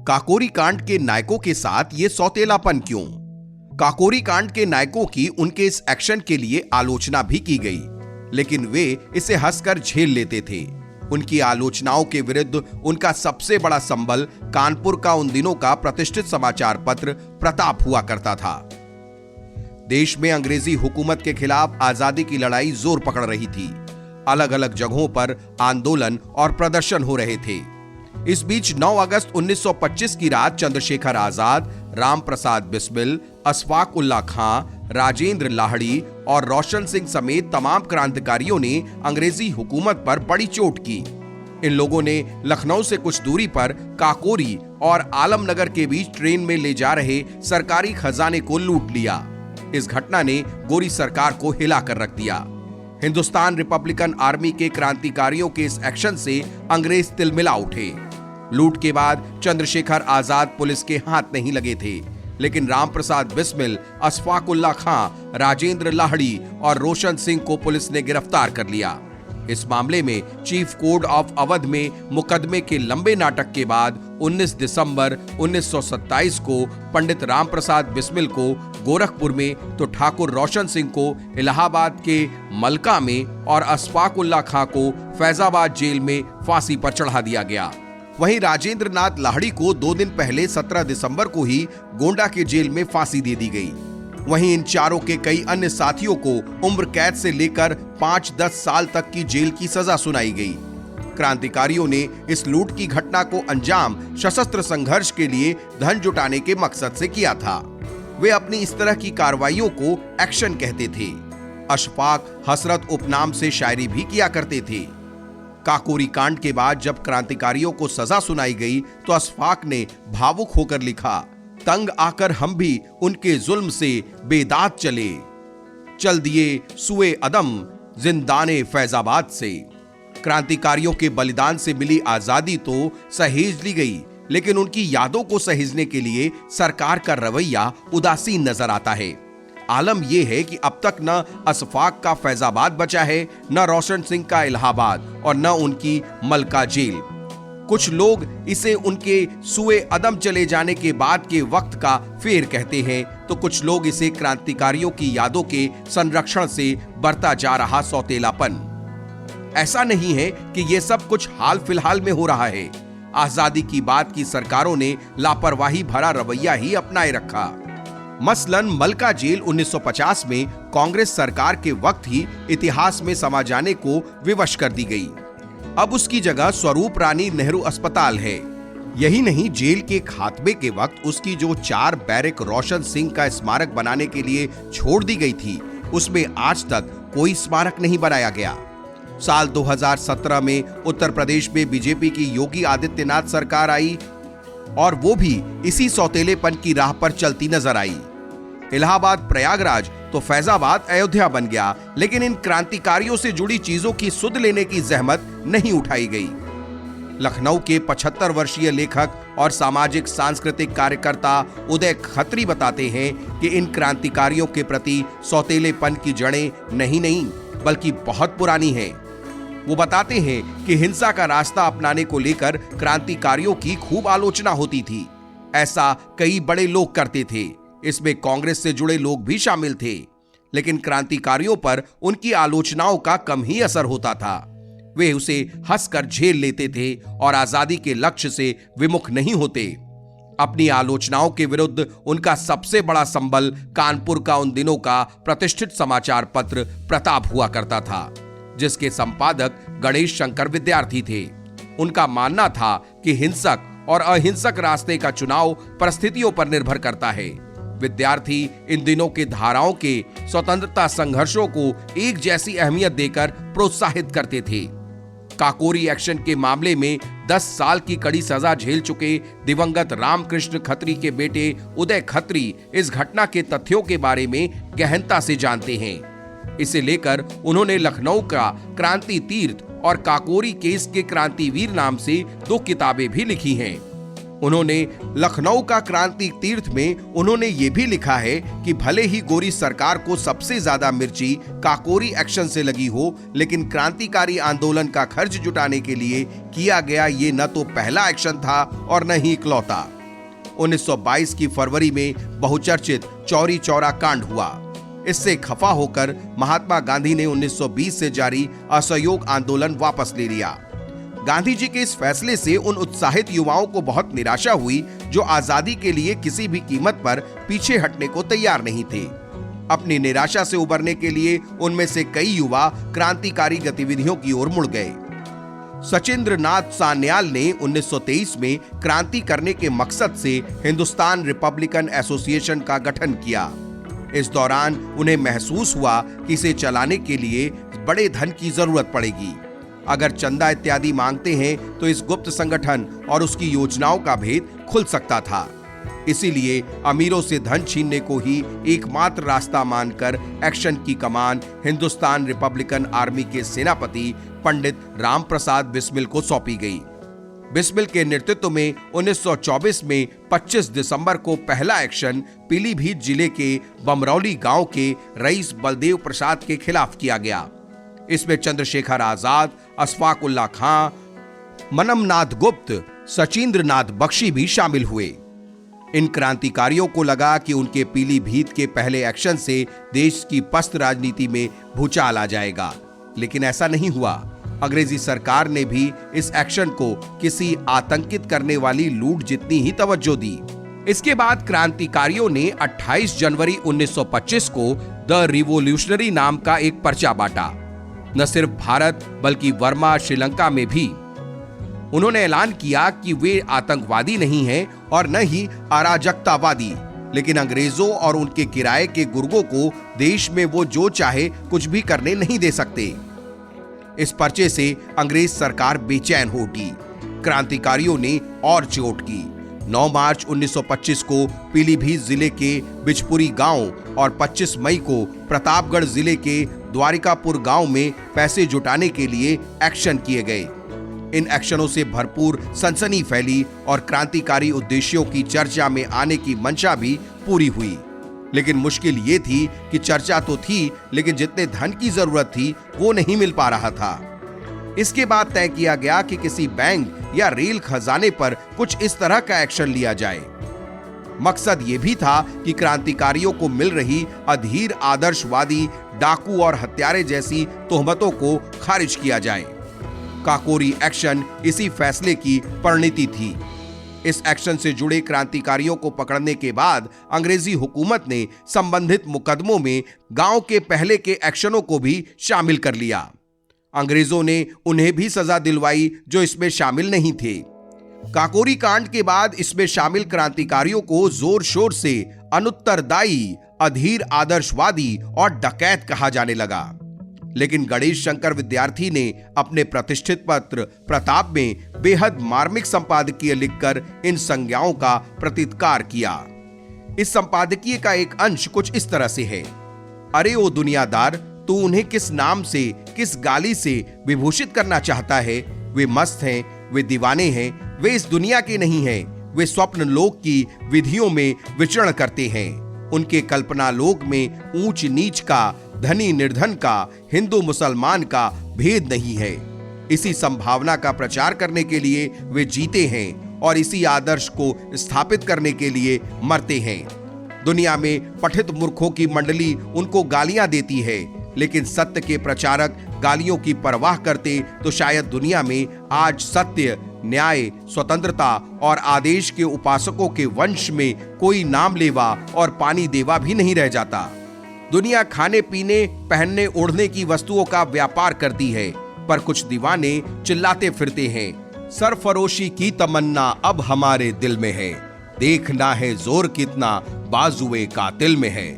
काकोरी कांड के नायकों के साथ ये सौतेलापन क्यों? काकोरी कांड के नायकों की उनके इस एक्शन के लिए आलोचना भी की गई, लेकिन वे इसे हंसकर झेल लेते थे। उनकी आलोचनाओं के विरुद्ध उनका सबसे बड़ा संबल कानपुर का उन दिनों का प्रतिष्ठित समाचार पत्र प्रताप हुआ करता था। देश में अंग्रेजी हुकूमत के खिलाफ आजादी की लड़ाई जोर पकड़ रही थी। अलग अलग जगहों पर आंदोलन और प्रदर्शन हो रहे थे। इस बीच 9 अगस्त 1925 की रात चंद्रशेखर आजाद, राम प्रसाद बिस्मिल, अशफाक उल्ला खां, राजेंद्र लाहिड़ी और रोशन सिंह समेत तमाम क्रांतिकारियों ने अंग्रेजी हुकूमत पर बड़ी चोट की। इन लोगों ने लखनऊ से कुछ दूरी पर काकोरी और आलमनगर के बीच ट्रेन में ले जा रहे सरकारी खजाने को लूट लिया। इस घटना ने गोरी सरकार को हिलाकर रख दिया। हिंदुस्तान रिपब्लिकन आर्मी के क्रांतिकारियों के इस एक्शन से अंग्रेज तिलमिला उठे। लूट के बाद चंद्रशेखर आजाद पुलिस के हाथ नहीं लगे थे, लेकिन रामप्रसाद बिस्मिल, अशफाक उल्ला खां, राजेंद्र लाहिड़ी और रोशन सिंह को पुलिस ने गिरफ्तार कर लिया। इस मामले में चीफ कोर्ट ऑफ अवध में मुकदमे के लंबे नाटक के बाद 19 दिसंबर 1927 को पंडित रामप्रसाद बिस्मिल को गोरखपुर में तो ठाकुर रोशन सिंह को इलाहाबाद के मलका में और अशफाक उल्ला खां को फैजाबाद जेल में फांसी पर चढ़ा दिया गया। वहीं राजेंद्र नाथ लाहिड़ी को 2 दिन पहले 17 दिसंबर को ही गोंडा के जेल में फांसी दे दी गई। वहीं इन चारों के कई अन्य साथियों को उम्र कैद से लेकर 5-10 साल तक की जेल की सजा सुनाई गई। क्रांतिकारियों ने इस लूट की घटना को अंजाम सशस्त्र संघर्ष के लिए धन जुटाने के मकसद से किया था। वे अपनी इस तरह की कार्रवाइयों को एक्शन कहते थे। अशफाक हसरत उपनाम से शायरी भी किया करते थे। काकोरी कांड के बाद जब क्रांतिकारियों को सजा सुनाई गई तो अशफाक ने भावुक होकर लिखा, तंग आकर हम भी उनके जुल्म से बेदात चले, चल दिए सुए अदम जिंदाने फैजाबाद से। क्रांतिकारियों के बलिदान से मिली आजादी तो सहेज ली गई, लेकिन उनकी यादों को सहेजने के लिए सरकार का रवैया उदासीन नजर आता है। आलम यह है कि अब तक न अशफाक का फैजाबाद बचा है, न रोशन सिंह का इलाहाबाद और न उनकी मलका जेल। कुछ लोग इसे उनके सुए अदम चले जाने के बाद के वक्त का फेर कहते हैं, तो कुछ लोग इसे क्रांतिकारियों की यादों के संरक्षण से बढ़ता जा रहा सौतेलापन। ऐसा नहीं है कि यह सब कुछ हाल फिलहाल में हो रहा है। आजादी की बात की सरकारों ने लापरवाही भरा रवैया ही अपनाए रखा। मसलन मलका जेल 1950 में कांग्रेस सरकार के वक्त ही इतिहास में समा जाने को विवश कर दी गई। अब उसकी जगह स्वरूप रानी नेहरू अस्पताल है। यही नहीं, जेल के खात्मे के वक्त उसकी जो 4 बैरक रोशन सिंह का स्मारक बनाने के लिए छोड़ दी गई थी, उसमें आज तक कोई स्मारक नहीं बनाया गया। साल 2017 में उत्तर प्रदेश में बीजेपी की योगी आदित्यनाथ सरकार आई और वो भी इसी सौतेलेपन की राह पर चलती नजर आई। इलाहाबाद प्रयागराज तो फैजाबाद अयोध्या बन गया, लेकिन इन क्रांतिकारियों से जुड़ी चीजों की सुध लेने की जहमत नहीं उठाई गई। लखनऊ के 75 वर्षीय लेखक और सामाजिक सांस्कृतिक कार्यकर्ता उदय खत्री बताते हैं कि इन क्रांतिकारियों के प्रति सौतेलेपन की जड़ें नहीं बल्कि बहुत पुरानी हैं। वो बताते हैं कि हिंसा का रास्ता अपनाने को लेकर क्रांतिकारियों की खूब आलोचना होती थी। ऐसा कई बड़े लोग करते थे, इसमें कांग्रेस से जुड़े लोग भी शामिल थे, लेकिन क्रांतिकारियों पर उनकी आलोचनाओं का कम ही असर होता था। वे उसे हंसकर झेल लेते थे और आजादी के लक्ष्य से विमुख नहीं होते। अपनी आलोचनाओं के विरुद्ध उनका सबसे बड़ा संबल कानपुर का उन दिनों का प्रतिष्ठित समाचार पत्र प्रताप हुआ करता था, जिसके संपादक गणेश शंकर विद्यार्थी थे। उनका मानना था कि हिंसक और अहिंसक रास्ते का चुनाव परिस्थितियों पर निर्भर करता है। विद्यार्थी इन दिनों के धाराओं के स्वतंत्रता संघर्षों को एक जैसी अहमियत देकर प्रोत्साहित करते थे। काकोरी एक्शन के मामले में 10 साल की कड़ी सजा झेल चुके दिवंगत रामकृष्ण खत्री के बेटे उदय खत्री इस घटना के तथ्यों के बारे में गहनता से जानते हैं। इसे लेकर उन्होंने लखनऊ का क्रांति तीर्थ और काकोरी केस के क्रांतिवीर नाम से 2 किताबें भी लिखी हैं। उन्होंने लखनऊ का क्रांति तीर्थ में उन्होंने ये भी लिखा है कि भले ही गोरी सरकार को सबसे ज्यादा मिर्ची काकोरी एक्शन से लगी हो, लेकिन क्रांतिकारी आंदोलन का खर्च जुटाने के लिए किया गया ये न तो पहला एक्शन था और न ही इकलौता। 1922 की फरवरी में बहुचर्चित चौरी चौरा कांड हुआ। इससे खफा होकर महात्मा गांधी ने 1920 से जारी असहयोग आंदोलन वापस ले लिया। गांधी जी के इस फैसले से उन उत्साहित युवाओं को बहुत निराशा हुई जो आजादी के लिए किसी भी कीमत पर पीछे हटने को तैयार नहीं थे। अपनी निराशा से उबरने के लिए उनमें से कई युवा क्रांतिकारी गतिविधियों की ओर मुड़ गए। सचिंद्र नाथ सान्याल ने 1923 में क्रांति करने के मकसद से हिंदुस्तान रिपब्लिकन एसोसिएशन का गठन किया। इस दौरान उन्हें महसूस हुआ कि इसे चलाने के लिए बड़े धन की जरूरत पड़ेगी। अगर चंदा इत्यादि मांगते हैं तो इस गुप्त संगठन और उसकी योजनाओं का भेद खुल सकता था। इसीलिए अमीरों से धन छीनने को ही एकमात्र रास्ता मानकर एक्शन की कमान हिंदुस्तान रिपब्लिकन आर्मी के सेनापति पंडित राम प्रसाद बिस्मिल को सौंपी गई। बिस्मिल के नेतृत्व में 1924 में 25 दिसंबर को पहला एक्शन पीलीभीत जिले के बमरौली गांव के रईस बलदेव प्रसाद के खिलाफ किया गया। इसमें चंद्रशेखर आजाद, अशफाक उल्लाह खां, मनमनाथ गुप्त, सचिंद्र नाथ बख्शी भी शामिल हुए। इन क्रांतिकारियों को लगा कि उनके पीलीभीत के पहले एक्शन से देश की पस्त राजनीति में भूचाल आ जाएगा, लेकिन ऐसा नहीं हुआ। अंग्रेजी सरकार ने भी इस एक्शन को किसी आतंकित करने वाली लूट जितनी ही तवज्जो दी। इसके बाद क्रांतिकारियों ने 28 जनवरी 1925 को द रिवोल्यूशनरी नाम का एक पर्चा बांटा। न सिर्फ भारत बल्कि वर्मा, श्रीलंका में भी उन्होंने ऐलान किया कि वे आतंकवादी नहीं हैं और न ही अराजकतावादी, लेकिन अंग्रेजों और उनके किराए के गुर्गों को देश में वो जो चाहे कुछ भी करने नहीं दे सकते। इस पर्चे से अंग्रेज सरकार बेचैन हो उठी। क्रांतिकारियों ने और चोट की। 9 मार्च 1925 को पीलीभीत जिले के बिजपुरी गांव और 25 मई को प्रतापगढ़ जिले के द्वारिकापुर गांव में पैसे जुटाने के लिए एक्शन किए गए। इन एक्शनों से भरपूर सनसनी फैली और क्रांतिकारी उद्देश्यों की चर्चा में आने की मंशा भी पूरी हुई। लेकिन मुश्किल ये थी कि चर्चा तो थी, लेकिन जितने धन की जरूरत थी वो नहीं मिल पा रहा था। इसके बाद तय किया गया कि किसी बैंक या रेल खजाने पर कुछ इस तरह का एक्शन लिया जाए। मकसद यह भी था कि क्रांतिकारियों को मिल रही अधीर आदर्शवादी, डाकू और हत्यारे जैसी तोहमतों को खारिज किया जाए। काकोरी एक्शन इसी फैसले की परिणति थी। इस एक्शन से जुड़े क्रांतिकारियों को पकड़ने के बाद अंग्रेजी हुकूमत ने संबंधित मुकदमों में गांव के पहले के एक्शनों को भी शामिल कर लिया। अंग्रेजों ने उन्हें भी सजा दिलवाई जो इसमें शामिल नहीं थे। काकोरी कांड के बाद इसमें शामिल क्रांतिकारियों को जोर शोर से अनुत्तरदायी, अधीर आदर्शवादी और डकैत कहा जाने लगा। लेकिन गणेश शंकर विद्यार्थी ने अपने प्रतिष्ठित पत्र प्रताप में बेहद मार्मिक संपादकीय लिखकर इन संज्ञाओं का प्रतिकार किया। इस संपादकीय का एक अंश कुछ इस तरह से है। अरे ओ दुनियादार, तू उन्हें किस नाम से, किस गाली से विभूषित करना चाहता है? वे मस्त हैं, वे दीवाने हैं, वे इस दुनिया के नहीं हैं, वे स्वप्न लोक की विधियों में विचरण करते हैं। उनके कल्पना लोक में ऊंच नीच का, धनी निर्धन का, हिंदू मुसलमान का भेद नहीं है। इसी संभावना का प्रचार करने के लिए वे जीते हैं और इसी आदर्श को स्थापित करने के लिए मरते हैं। दुनिया में पठित मूर्खों की मंडली उनको गालियां देती है, लेकिन सत्य के प्रचारक गालियों की परवाह करते तो शायद दुनिया में आज सत्य, न्याय, स्वतंत्रता और आदेश के उपासकों के वंश में कोई नाम लेवा और पानी देवा भी नहीं रह जाता। दुनिया खाने पीने, पहनने ओढ़ने की वस्तुओं का व्यापार करती है, पर कुछ दीवाने चिल्लाते फिरते हैं, सरफरोशी की तमन्ना अब हमारे दिल में है, देखना है जोर कितना बाजुए कातिल में है।